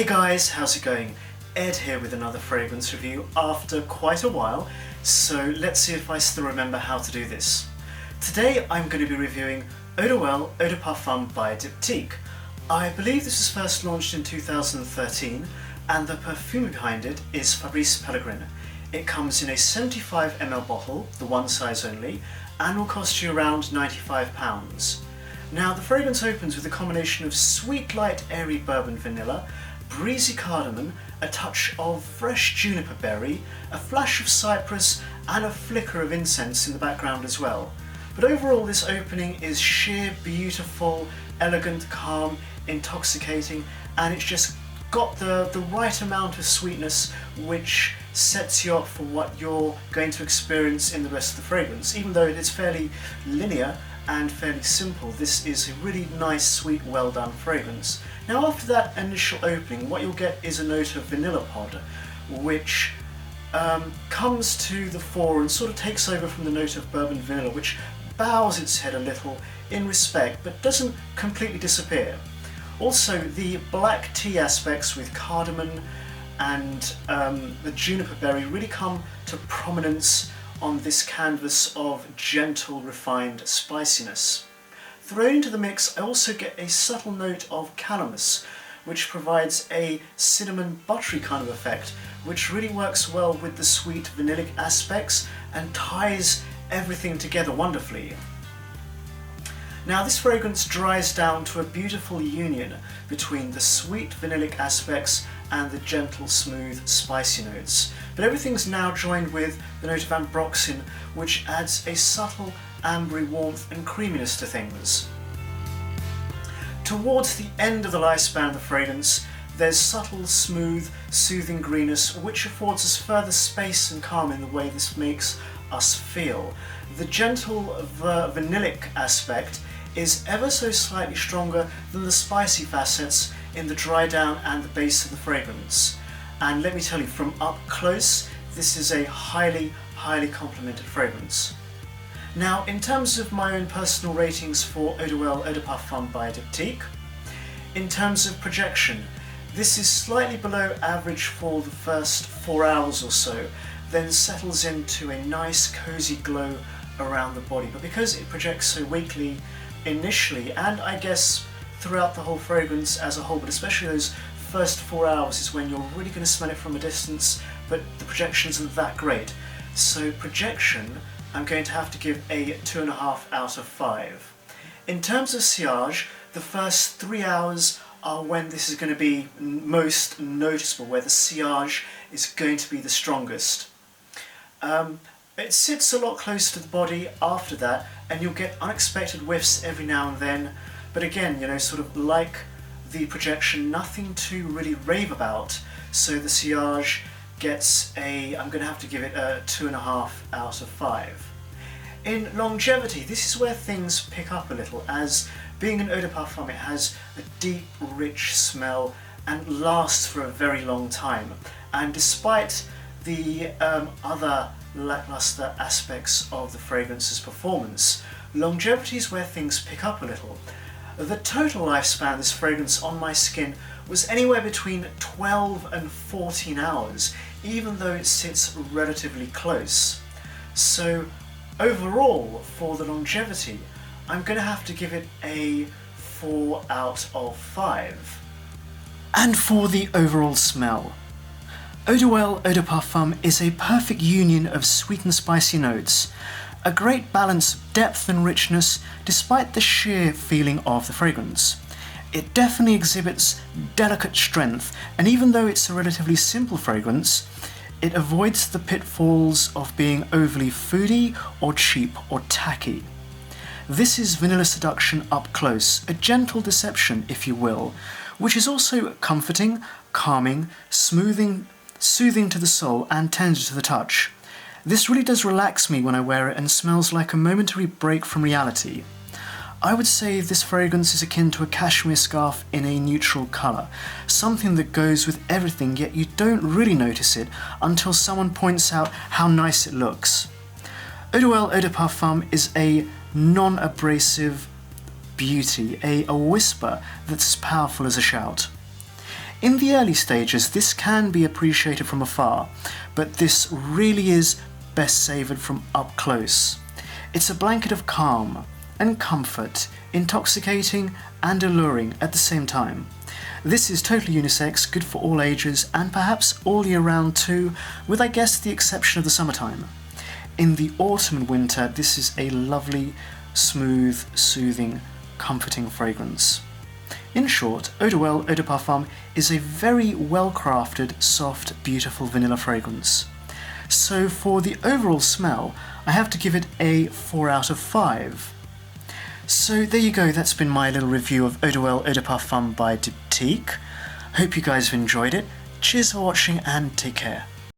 Hey guys, how's it going? Ed here with another fragrance review after quite a while, so let's see if I still remember how to do this. Today I'm going to be reviewing Eau Duelle Eau de Parfum by Diptyque. I believe this was first launched in 2013 and the perfume behind it is Fabrice Pellegrin. It comes in a 75 ml bottle, the one size only, and will cost you around £95. Now the fragrance opens with a combination of sweet light airy bourbon vanilla, breezy cardamom, a touch of fresh juniper berry, a flash of cypress and a flicker of incense in the background as well. But overall this opening is sheer, beautiful, elegant, calm, intoxicating, and it's just got the right amount of sweetness which sets you up for what you're going to experience in the rest of the fragrance. Even though it's fairly linear and fairly simple, this is a really nice, sweet, well done fragrance. Now after that initial opening, what you'll get is a note of vanilla pod, which comes to the fore and sort of takes over from the note of bourbon vanilla, which bows its head a little in respect, but doesn't completely disappear. Also, the black tea aspects with cardamom and the juniper berry really come to prominence on this canvas of gentle, refined spiciness. Thrown into the mix, I also get a subtle note of calamus, which provides a cinnamon buttery kind of effect, which really works well with the sweet vanillic aspects and ties everything together wonderfully. Now this fragrance dries down to a beautiful union between the sweet vanillic aspects and the gentle, smooth, spicy notes. But everything's now joined with the note of ambroxan, which adds a subtle ambery warmth and creaminess to things. Towards the end of the lifespan of the fragrance, there's subtle, smooth, soothing greenness, which affords us further space and calm in the way this makes us feel. The gentle vanillic aspect is ever so slightly stronger than the spicy facets in the dry down and the base of the fragrance. And let me tell you, from up close, this is a highly, highly complimented fragrance. Now, in terms of my own personal ratings for Eau Duelle Eau de Parfum by Diptyque, in terms of projection, this is slightly below average for the first 4 hours or so, then settles into a nice cozy glow around the body. But because it projects so weakly initially, and I guess throughout the whole fragrance as a whole, but especially those first 4 hours is when you're really going to smell it from a distance, but the projection isn't that great. So projection, I'm going to have to give a 2.5 out of 5. In terms of sillage, the first 3 hours are when this is going to be most noticeable, where the sillage is going to be the strongest. It sits a lot closer to the body after that, and you'll get unexpected whiffs every now and then, but again, you know, sort of like the projection, nothing to really rave about, so the sillage gets I'm going to have to give it a 2.5 out of 5. In longevity, this is where things pick up a little, as being an eau de parfum, it has a deep, rich smell and lasts for a very long time. And despite the other lackluster aspects of the fragrance's performance, longevity is where things pick up a little. The total lifespan of this fragrance on my skin was anywhere between 12 and 14 hours, even though it sits relatively close. So overall, for the longevity, I'm going to have to give it a 4 out of 5. And for the overall smell, Eau Duelle Eau de Parfum is a perfect union of sweet and spicy notes, a great balance of depth and richness despite the sheer feeling of the fragrance. It definitely exhibits delicate strength, and even though it's a relatively simple fragrance, it avoids the pitfalls of being overly foody or cheap or tacky. This is vanilla seduction up close, a gentle deception if you will, which is also comforting, calming, soothing to the soul and tender to the touch. This really does relax me when I wear it and smells like a momentary break from reality. I would say this fragrance is akin to a cashmere scarf in a neutral colour, something that goes with everything, yet you don't really notice it until someone points out how nice it looks. Eau Duelle Eau de Parfum is a non-abrasive beauty, a whisper that's as powerful as a shout. In the early stages, this can be appreciated from afar, but this really is best savoured from up close. It's a blanket of calm and comfort, intoxicating and alluring at the same time. This is totally unisex, good for all ages, and perhaps all year round too, with I guess the exception of the summertime. In the autumn and winter, this is a lovely, smooth, soothing, comforting fragrance. In short, Eau Duelle Eau de Parfum is a very well-crafted, soft, beautiful vanilla fragrance. So for the overall smell, I have to give it a 4 out of 5. So there you go, that's been my little review of Eau Duelle Eau de Parfum by Diptyque. Hope you guys have enjoyed it. Cheers for watching and take care.